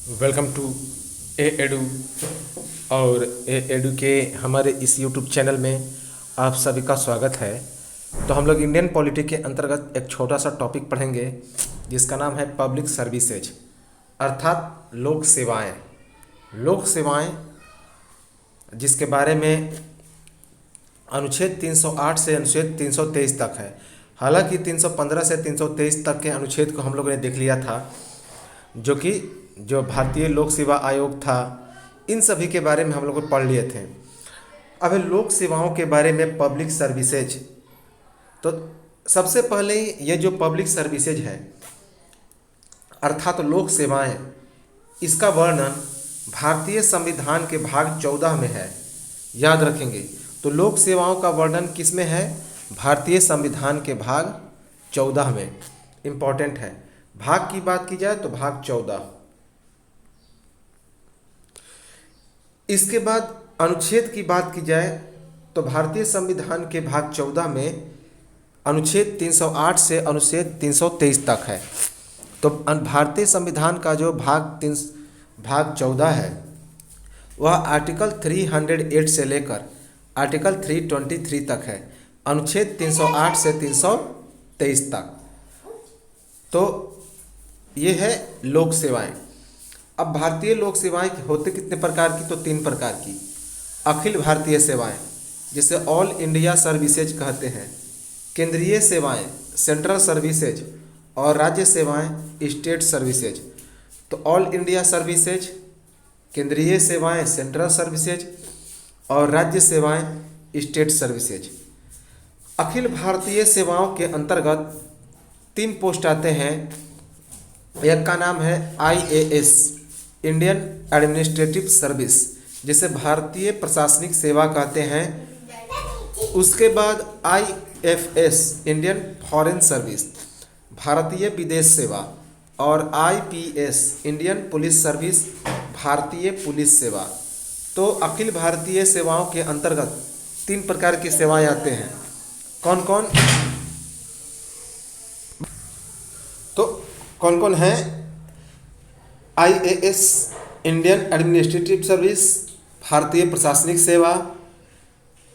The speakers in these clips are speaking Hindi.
Welcome to A edu. और ए एडू के हमारे इस यूट्यूब चैनल में आप सभी का स्वागत है। तो हम लोग इंडियन पॉलिटी के अंतर्गत एक छोटा सा टॉपिक पढ़ेंगे जिसका नाम है पब्लिक सर्विसेज, अर्थात लोक सेवाएं। लोक सेवाएं जिसके बारे में अनुच्छेद 308 से अनुच्छेद 323 तक है। हालांकि 315 से 323 तक के अनुच्छेद को हम लोगों ने देख लिया था, जो भारतीय लोक सेवा आयोग था, इन सभी के बारे में हम लोग पढ़ लिए थे। अब लोक सेवाओं के बारे में पब्लिक सर्विसेज, तो सबसे पहले ये जो पब्लिक सर्विसेज है अर्थात लोक सेवाएं, इसका वर्णन भारतीय संविधान के भाग 14 में है। याद रखेंगे, तो लोक सेवाओं का वर्णन किस में है? भारतीय संविधान के भाग 14 में। इम्पॉर्टेंट है। भाग की बात की जाए तो भाग 14। इसके बाद अनुच्छेद की बात की जाए तो भारतीय संविधान के भाग 14 में अनुच्छेद 308 से अनुच्छेद 323 तक है। तो भारतीय संविधान का जो भाग 14 है वह आर्टिकल 308 से लेकर आर्टिकल 323 तक है, अनुच्छेद 308 से 323 तक। तो ये है लोक सेवाएं। अब भारतीय लोक सेवाएं होते कितने प्रकार की? तो 3 प्रकार की। अखिल भारतीय सेवाएं जिसे ऑल इंडिया सर्विसेज कहते हैं, केंद्रीय सेवाएं सेंट्रल सर्विसेज, और राज्य सेवाएं स्टेट सर्विसेज। तो ऑल इंडिया सर्विसेज, केंद्रीय सेवाएं सेंट्रल सर्विसेज, और राज्य सेवाएं स्टेट सर्विसेज। अखिल भारतीय सेवाओं के अंतर्गत 3 पोस्ट आते हैं। एक का नाम है IAS, इंडियन एडमिनिस्ट्रेटिव सर्विस, जिसे भारतीय प्रशासनिक सेवा कहते हैं। उसके बाद IFS, इंडियन फॉरेन सर्विस, भारतीय विदेश सेवा, और IPS, इंडियन पुलिस सर्विस, भारतीय पुलिस सेवा। तो अखिल भारतीय सेवाओं के अंतर्गत 3 प्रकार की सेवाएं आते हैं। कौन कौन? तो कौन कौन है? IAS, इंडियन एडमिनिस्ट्रेटिव सर्विस, भारतीय प्रशासनिक सेवा,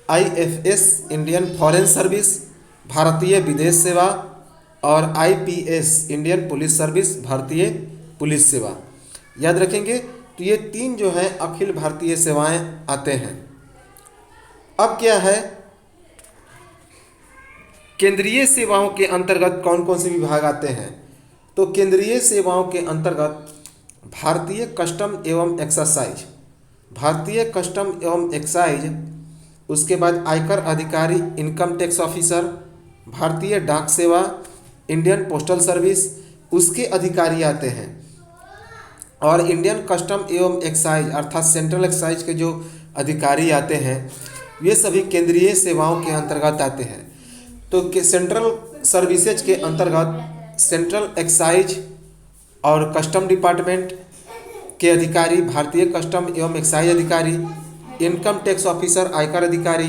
IFS, इंडियन फॉरेन सर्विस, भारतीय विदेश सेवा, और IPS, इंडियन पुलिस सर्विस, भारतीय पुलिस सेवा। याद रखेंगे। तो ये 3 जो है अखिल भारतीय सेवाएं आते हैं। अब क्या है, केंद्रीय सेवाओं के अंतर्गत कौन कौन से विभाग आते हैं? तो केंद्रीय सेवाओं के अंतर्गत भारतीय कस्टम एवं एक्साइज, भारतीय कस्टम एवं एक्साइज, उसके बाद आयकर अधिकारी इनकम टैक्स ऑफिसर, भारतीय डाक सेवा, इंडियन पोस्टल सर्विस, उसके अधिकारी आते हैं। और इंडियन कस्टम एवं एक्साइज अर्थात सेंट्रल एक्साइज के जो अधिकारी आते हैं वे सभी केंद्रीय सेवाओं के अंतर्गत आते हैं। तो सेंट्रल सर्विसेज के अंतर्गत सेंट्रल एक्साइज और कस्टम डिपार्टमेंट के अधिकारी, भारतीय कस्टम एवं एक्साइज अधिकारी, इनकम टैक्स ऑफिसर आयकर अधिकारी,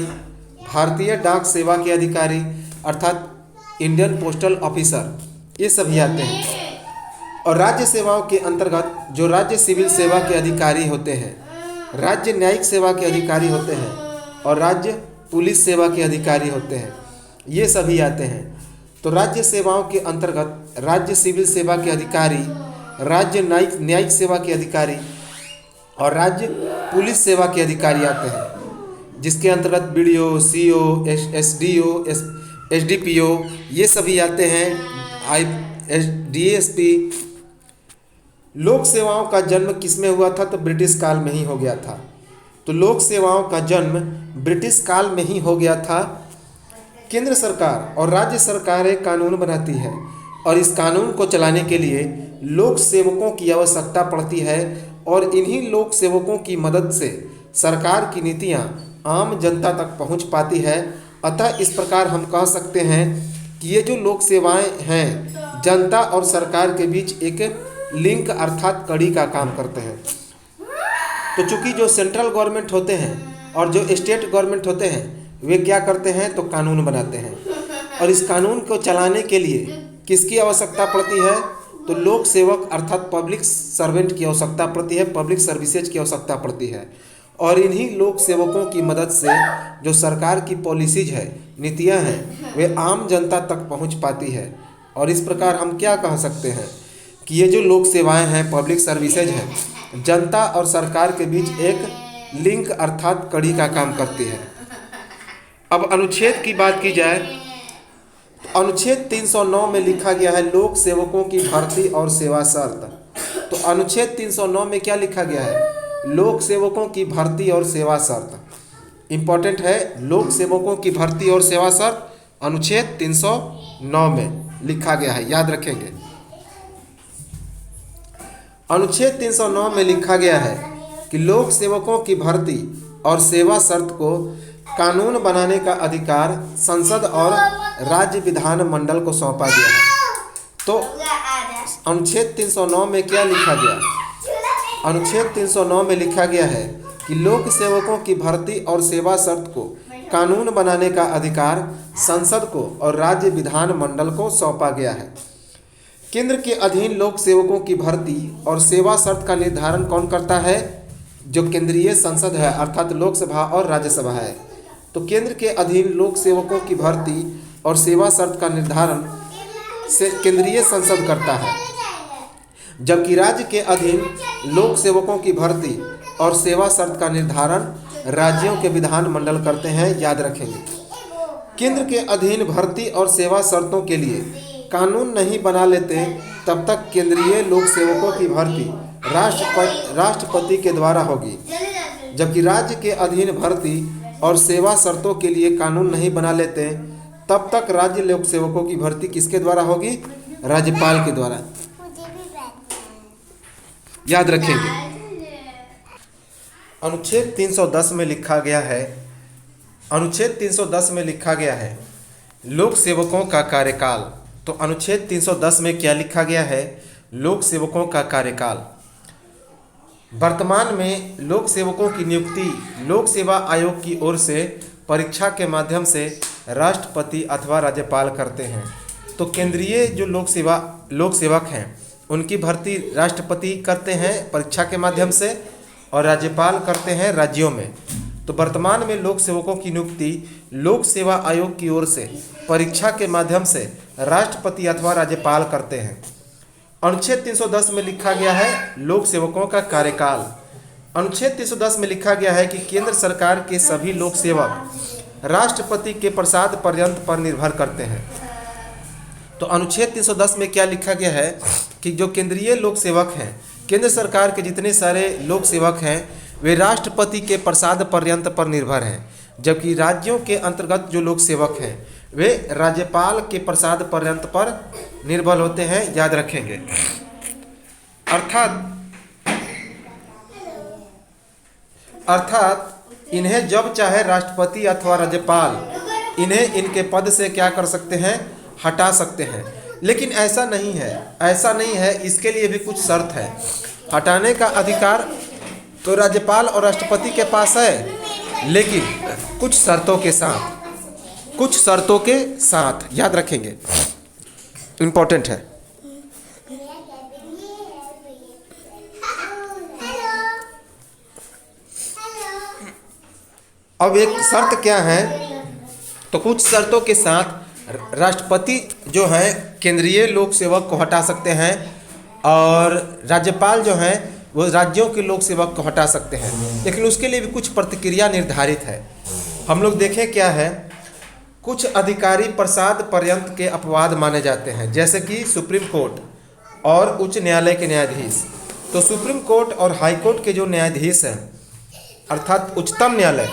भारतीय डाक सेवा के अधिकारी अर्थात इंडियन पोस्टल ऑफिसर, ये सभी आते हैं। और राज्य सेवाओं के अंतर्गत जो राज्य सिविल सेवा के अधिकारी होते हैं, राज्य न्यायिक सेवा के अधिकारी होते हैं, और राज्य पुलिस सेवा के अधिकारी होते हैं, ये सभी आते हैं। तो राज्य सेवाओं के अंतर्गत राज्य सिविल सेवा के अधिकारी, राज्य न्यायिक सेवा के अधिकारी, और राज्य पुलिस सेवा के अधिकारी आते हैं, जिसके अंतर्गत BDO, CO, SDO, SDPO ये सभी आते हैं, DSP। लोक सेवाओं का जन्म किस में हुआ था? तो ब्रिटिश काल में ही हो गया था। तो लोक सेवाओं का जन्म ब्रिटिश काल में ही हो गया था। केंद्र सरकार और राज्य सरकारें कानून बनाती है, और इस कानून को चलाने के लिए लोक सेवकों की आवश्यकता पड़ती है, और इन्हीं लोक सेवकों की मदद से सरकार की नीतियां आम जनता तक पहुंच पाती है। अतः इस प्रकार हम कह सकते हैं कि ये जो लोक सेवाएं हैं जनता और सरकार के बीच एक लिंक अर्थात कड़ी का काम करते हैं। तो चूंकि जो सेंट्रल गवर्नमेंट होते हैं और जो स्टेट गवर्नमेंट होते हैं वे क्या करते हैं? तो कानून बनाते हैं, और इस कानून को चलाने के लिए किसकी आवश्यकता पड़ती है? तो लोक सेवक अर्थात पब्लिक सर्वेंट की आवश्यकता पड़ती है, पब्लिक सर्विसेज की आवश्यकता पड़ती है। और इन्हीं लोक सेवकों की मदद से जो सरकार की पॉलिसीज है, नीतियां हैं, वे आम जनता तक पहुंच पाती है। और इस प्रकार हम क्या कह सकते हैं कि ये जो लोक सेवाएं हैं, पब्लिक सर्विसेज हैं, जनता और सरकार के बीच एक लिंक अर्थात कड़ी का काम करती है। अब अनुच्छेद की बात की जाए तो अनुच्छेद 309 में लिखा गया है लोक सेवकों की भर्ती और सेवा शर्त। तो अनुच्छेद 309 में क्या लिखा गया है? लोक सेवकों की भर्ती और सेवा शर्त। इंपॉर्टेंट है, लोक सेवकों की भर्ती और सेवा शर्त अनुच्छेद 309 में लिखा गया है, याद रखेंगे। अनुच्छेद 309 में लिखा गया है कि लोक सेवकों की भर्ती और सेवा शर्त को कानून बनाने का अधिकार संसद और राज्य विधान मंडल को सौंपा गया है। तो अनुच्छेद 309 में क्या लिखा गया? अनुच्छेद 309 में लिखा गया है कि लोक सेवकों की भर्ती और सेवा शर्त को कानून बनाने का अधिकार संसद को और राज्य विधान मंडल को सौंपा गया है। केंद्र के अधीन लोक सेवकों की भर्ती और सेवा शर्त का निर्धारण कौन करता है? जो केंद्रीय संसद है अर्थात लोकसभा और राज्यसभा है। तो केंद्र के अधीन लोक सेवकों की भर्ती और सेवा शर्त का निर्धारण से केंद्रीय संसद करता है, जबकि राज्य के अधीन लोक सेवकों की भर्ती और सेवा शर्त का निर्धारण राज्यों के विधान मंडल करते हैं, याद रखेंगे। केंद्र के अधीन भर्ती और सेवा शर्तों के लिए कानून नहीं बना लेते तब तक केंद्रीय लोक सेवकों की भर्ती राष्ट्रपति के द्वारा होगी, जबकि राज्य के अधीन भर्ती और सेवा शर्तों के लिए कानून नहीं बना लेते तब तक राज्य लोक सेवकों की भर्ती किसके द्वारा होगी? राज्यपाल के द्वारा, याद रखेंगे। अनुच्छेद 310 में लिखा गया है, अनुच्छेद 310 में लिखा गया है लोक सेवकों का कार्यकाल। तो अनुच्छेद 310 में क्या लिखा गया है? लोक सेवकों का कार्यकाल। वर्तमान में लोक सेवकों की नियुक्ति लोक सेवा आयोग की ओर से परीक्षा के माध्यम से राष्ट्रपति अथवा राज्यपाल करते हैं। तो केंद्रीय जो लोक सेवक हैं उनकी भर्ती राष्ट्रपति करते हैं परीक्षा के माध्यम से और राज्यपाल करते हैं राज्यों में। तो वर्तमान में लोक सेवकों की नियुक्ति लोक सेवा आयोग की ओर से परीक्षा के माध्यम से राष्ट्रपति अथवा राज्यपाल करते हैं। अनुच्छेद 310 में लिखा गया है लोक सेवकों का कार्यकाल। अनुच्छेद 310 में लिखा गया है कि केंद्र सरकार के सभी लोक सेवक राष्ट्रपति के प्रसाद पर्यंत पर निर्भर करते हैं। तो अनुच्छेद 310 में क्या लिखा गया है कि जो केंद्रीय लोक सेवक हैं, केंद्र सरकार के जितने सारे लोक सेवक हैं वे राष्ट्रपति के प्रसाद पर्यंत पर निर्भर हैं, जबकि राज्यों के अंतर्गत जो लोक सेवक हैं वे राज्यपाल के प्रसाद पर्यंत पर निर्भर होते हैं, याद रखेंगे। अर्थात इन्हें जब चाहे राष्ट्रपति अथवा राज्यपाल इन्हें इनके पद से क्या कर सकते हैं? हटा सकते हैं। लेकिन ऐसा नहीं है, इसके लिए भी कुछ शर्त है। हटाने का अधिकार तो राज्यपाल और राष्ट्रपति के पास है, लेकिन कुछ शर्तों के साथ, याद रखेंगे, इम्पोर्टेंट है। अब एक शर्त क्या है? तो कुछ शर्तों के साथ राष्ट्रपति जो है केंद्रीय लोक सेवक को हटा सकते हैं और राज्यपाल जो है वो राज्यों के लोक सेवक को हटा सकते हैं, लेकिन उसके लिए भी कुछ प्रतिक्रिया निर्धारित है। हम लोग देखें क्या है। कुछ अधिकारी प्रसाद पर्यंत के अपवाद माने जाते हैं, जैसे कि सुप्रीम कोर्ट और उच्च न्यायालय के न्यायाधीश। तो सुप्रीम कोर्ट और हाई कोर्ट के जो न्यायाधीश हैं अर्थात उच्चतम न्यायालय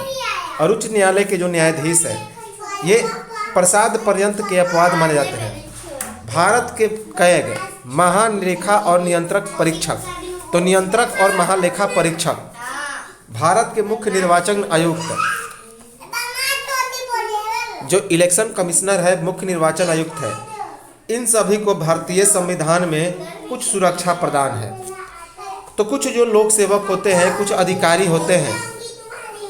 और उच्च न्यायालय के जो न्यायाधीश हैं ये प्रसाद पर्यंत के अपवाद माने जाते हैं। भारत के कैग, महालेखा और नियंत्रक परीक्षक, तो नियंत्रक और महालेखा परीक्षक, भारत के मुख्य निर्वाचन आयुक्त, जो इलेक्शन कमिश्नर है, मुख्य निर्वाचन आयुक्त है, इन सभी को भारतीय संविधान में कुछ सुरक्षा प्रदान है। तो कुछ जो लोक सेवक होते हैं, कुछ अधिकारी होते हैं,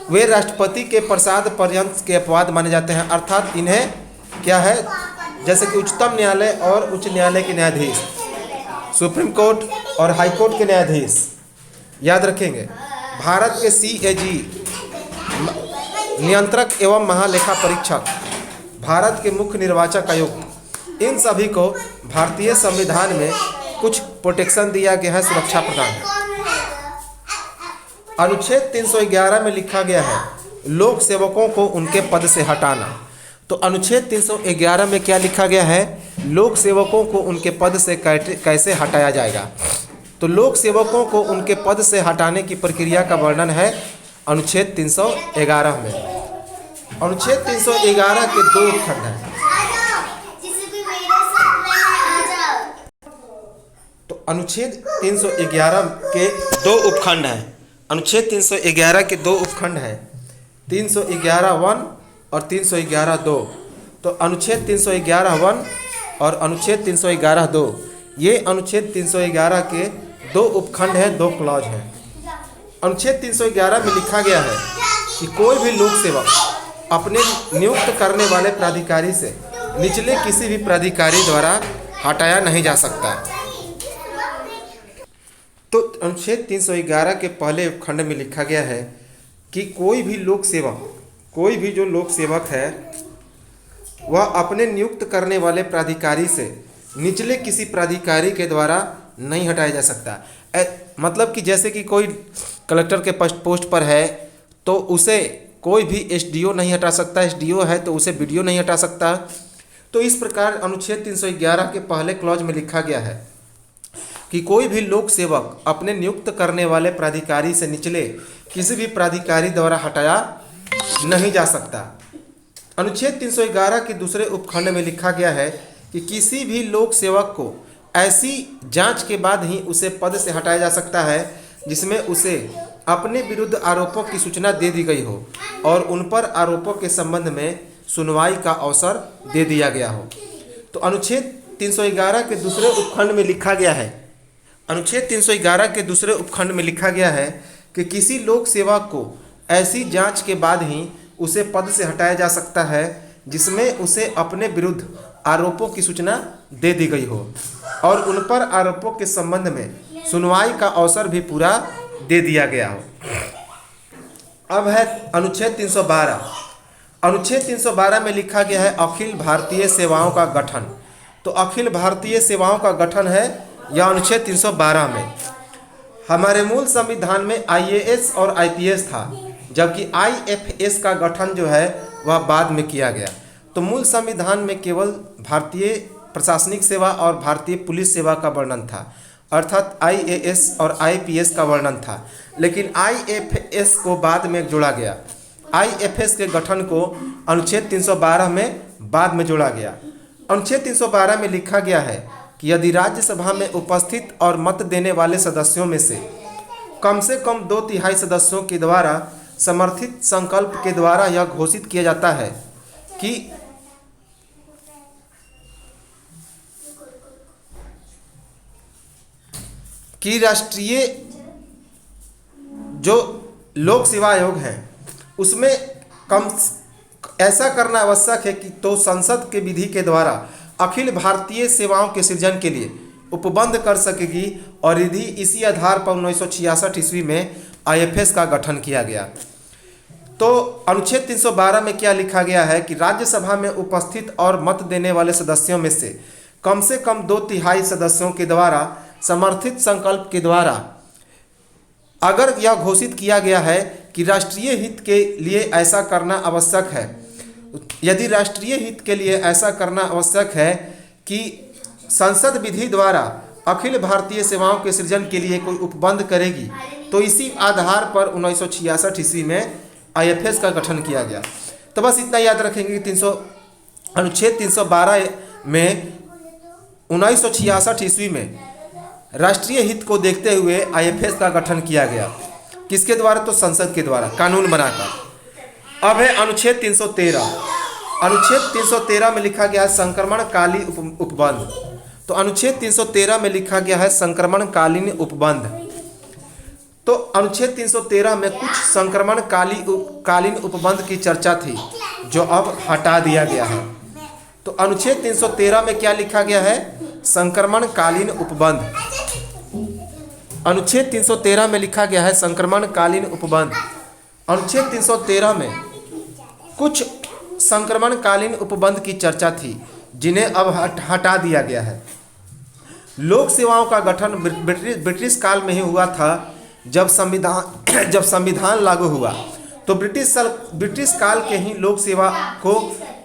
वे राष्ट्रपति के प्रसाद पर्यंत के अपवाद माने जाते हैं। अर्थात इन्हें क्या है, जैसे कि उच्चतम न्यायालय और उच्च न्यायालय के न्यायाधीश, सुप्रीम कोर्ट और हाई कोर्ट के न्यायाधीश, याद रखेंगे। भारत के CAG नियंत्रक एवं महालेखा परीक्षक, भारत के मुख्य निर्वाचक आयुक्त, इन सभी को भारतीय संविधान में कुछ प्रोटेक्शन दिया गया है, सुरक्षा प्रदान है। अनुच्छेद 311 में लिखा गया है लोक सेवकों को उनके पद से हटाना। तो अनुच्छेद 311 में क्या लिखा गया है, लोक सेवकों को उनके पद से कैसे हटाया जाएगा। तो लोक सेवकों को उनके पद से हटाने की प्रक्रिया का वर्णन है अनुच्छेद 311 में। अनुच्छेद 311 के दो खंड हैं। तो अनुच्छेद 311 के दो उपखंड हैं। अनुच्छेद 311 के दो उपखंड हैं, 311(1) और 311(2). तो अनुच्छेद 311(1) और अनुच्छेद 311(2), ये अनुच्छेद 311 के दो उपखंड हैं, दो क्लॉज हैं। अनुच्छेद 311 में लिखा गया है कि कोई भी लोक सेवक अपने नियुक्त करने वाले प्राधिकारी से निचले किसी भी प्राधिकारी द्वारा हटाया नहीं जा सकता। तो अनुच्छेद 311 के पहले खंड में लिखा गया है कि कोई भी लोक सेवक, कोई भी जो लोक सेवक है वह अपने नियुक्त करने वाले प्राधिकारी से निचले किसी प्राधिकारी के द्वारा नहीं हटाया जा सकता। मतलब कि जैसे कि कोई कलेक्टर के पोस्ट पर है तो उसे कोई भी SDO नहीं हटा सकता, SDO है तो उसे BDO नहीं हटा सकता। तो इस प्रकार अनुच्छेद 311 के पहले क्लॉज में लिखा गया है कि कोई भी लोक सेवक अपने नियुक्त करने वाले प्राधिकारी से निचले किसी भी प्राधिकारी द्वारा हटाया नहीं जा सकता। अनुच्छेद 311 के दूसरे उपखंड में लिखा गया है कि किसी भी लोक सेवक को ऐसी जांच के बाद ही उसे पद से हटाया जा सकता है जिसमें उसे अपने विरुद्ध आरोपों की सूचना दे दी गई हो और उन पर आरोपों के संबंध में सुनवाई का अवसर दे दिया गया हो। तो अनुच्छेद 311 के दूसरे उपखंड में लिखा गया है, अनुच्छेद 311 के दूसरे उपखंड में लिखा गया है कि किसी लोक सेवक को ऐसी जांच के बाद ही उसे पद से हटाया जा सकता है जिसमें उसे अपने विरुद्ध आरोपों की सूचना दे दी गई हो और उन पर आरोपों के संबंध में सुनवाई का अवसर भी पूरा दे दिया गया हो। अब है अनुच्छेद 312। अनुच्छेद 312 में लिखा गया है अखिल भारतीय सेवाओं का गठन। तो अखिल भारतीय सेवाओं का गठन है यह अनुच्छेद 312 में। हमारे मूल संविधान में IAS और IPS था, जबकि IFS का गठन जो है वह बाद में किया गया। तो मूल संविधान में केवल भारतीय प्रशासनिक सेवा और भारतीय पुलिस सेवा का वर्णन था, अर्थात IAS और IPS का वर्णन था, लेकिन IFS को बाद में जोड़ा गया। IFS के गठन को अनुच्छेद 312 में बाद में जोड़ा गया। अनुच्छेद 312 में लिखा गया है कि यदि राज्यसभा में उपस्थित और मत देने वाले सदस्यों में से कम 2/3 सदस्यों के द्वारा समर्थित संकल्प के द्वारा यह घोषित किया जाता है कि राष्ट्रीय जो लोक सेवा आयोग है उसमें ऐसा करना आवश्यक है कि तो संसद के विधि के द्वारा अखिल भारतीय सेवाओं के सृजन के लिए उपबंध कर सकेगी और यदि इसी आधार पर 1966 ईस्वी में IFS का गठन किया गया। तो अनुच्छेद 312 में क्या लिखा गया है कि राज्यसभा में उपस्थित और मत देने वाले सदस्यों में से कम 2/3 सदस्यों के द्वारा समर्थित संकल्प के द्वारा अगर यह घोषित किया गया है कि राष्ट्रीय हित के लिए ऐसा करना आवश्यक है, यदि राष्ट्रीय हित के लिए ऐसा करना आवश्यक है कि संसद विधि द्वारा अखिल भारतीय सेवाओं के सृजन के लिए कोई उपबंध करेगी, तो इसी आधार पर 1966 ईस्वी में IFS का गठन किया गया। तो बस इतना याद रखेंगे कि अनुच्छेद 312 में 1966 ईस्वी में राष्ट्रीय हित को देखते हुए IFS का गठन किया गया। किसके द्वारा? तो संसद के द्वारा कानून बनाकर। अब है अनुच्छेद 313। अनुच्छेद 313 में लिखा गया है संक्रमणकालीन उपबंध। तो अनुच्छेद 313 में लिखा गया है संक्रमणकालीन उपबंध। तो अनुच्छेद 313 में कुछ संक्रमणकालीन उपबंध की चर्चा थी जो अब हटा दिया गया है। तो अनुच्छेद 313 में क्या लिखा गया है? संक्रमणकालीन उपबंध। अनुच्छेद 313 में लिखा गया है संक्रमणकालीन उपबंध। अनुच्छेद 313 में कुछ संक्रमणकालीन उपबंध की चर्चा थी जिन्हें अब हटा दिया गया है। लोक सेवाओं का गठन ब्रिटिश काल में ही हुआ था। जब संविधान लागू हुआ तो ब्रिटिश काल के ही लोक सेवा को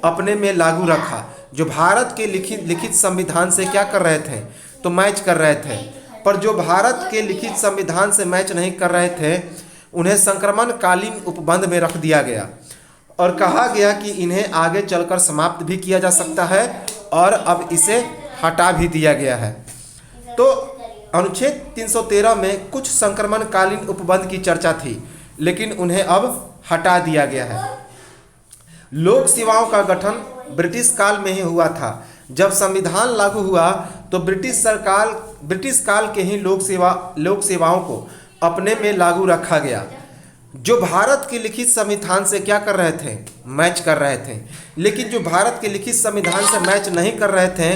अपने में लागू रखा, जो भारत के लिखित संविधान से क्या कर रहे थे, तो मैच कर रहे थे। पर जो भारत के लिखित संविधान से मैच नहीं कर रहे थे उन्हें संक्रमणकालीन उपबंध में रख दिया गया और कहा गया कि इन्हें आगे चलकर समाप्त भी किया जा सकता है और अब इसे हटा भी दिया गया है। तो अनुच्छेद 313 में कुछ संक्रमणकालीन उपबंध की चर्चा थी लेकिन उन्हें अब हटा दिया गया है। लोक सेवाओं का गठन ब्रिटिश काल में ही हुआ था। जब संविधान लागू हुआ तो ब्रिटिश काल के ही लोक सेवाओं को अपने में लागू रखा गया, जो भारत के लिखित संविधान से क्या कर रहे थे, मैच कर रहे थे। लेकिन जो भारत के लिखित संविधान से मैच नहीं कर रहे थे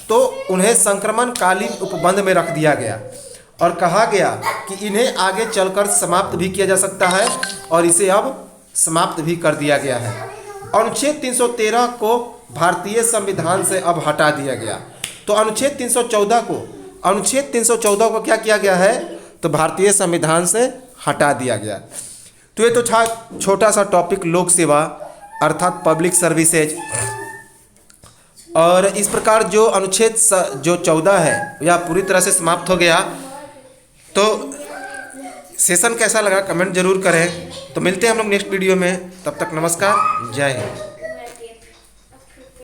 तो उन्हें संक्रमणकालीन उपबंध में रख दिया गया और कहा गया कि इन्हें आगे चलकर समाप्त भी किया जा सकता है और इसे अब समाप्त भी कर दिया गया है। अनुच्छेद 313 को भारतीय संविधान से अब हटा दिया गया। तो अनुच्छेद 314 को क्या किया गया है, तो भारतीय संविधान से हटा दिया गया। तो ये तो था छोटा सा टॉपिक लोक सेवा अर्थात पब्लिक सर्विसेज। और इस प्रकार जो अनुच्छेद जो 14 है यह पूरी तरह से समाप्त हो गया। तो सेशन कैसा लगा कमेंट जरूर करें। तो मिलते हैं हम लोग नेक्स्ट वीडियो में, तब तक नमस्कार, जय हिंद।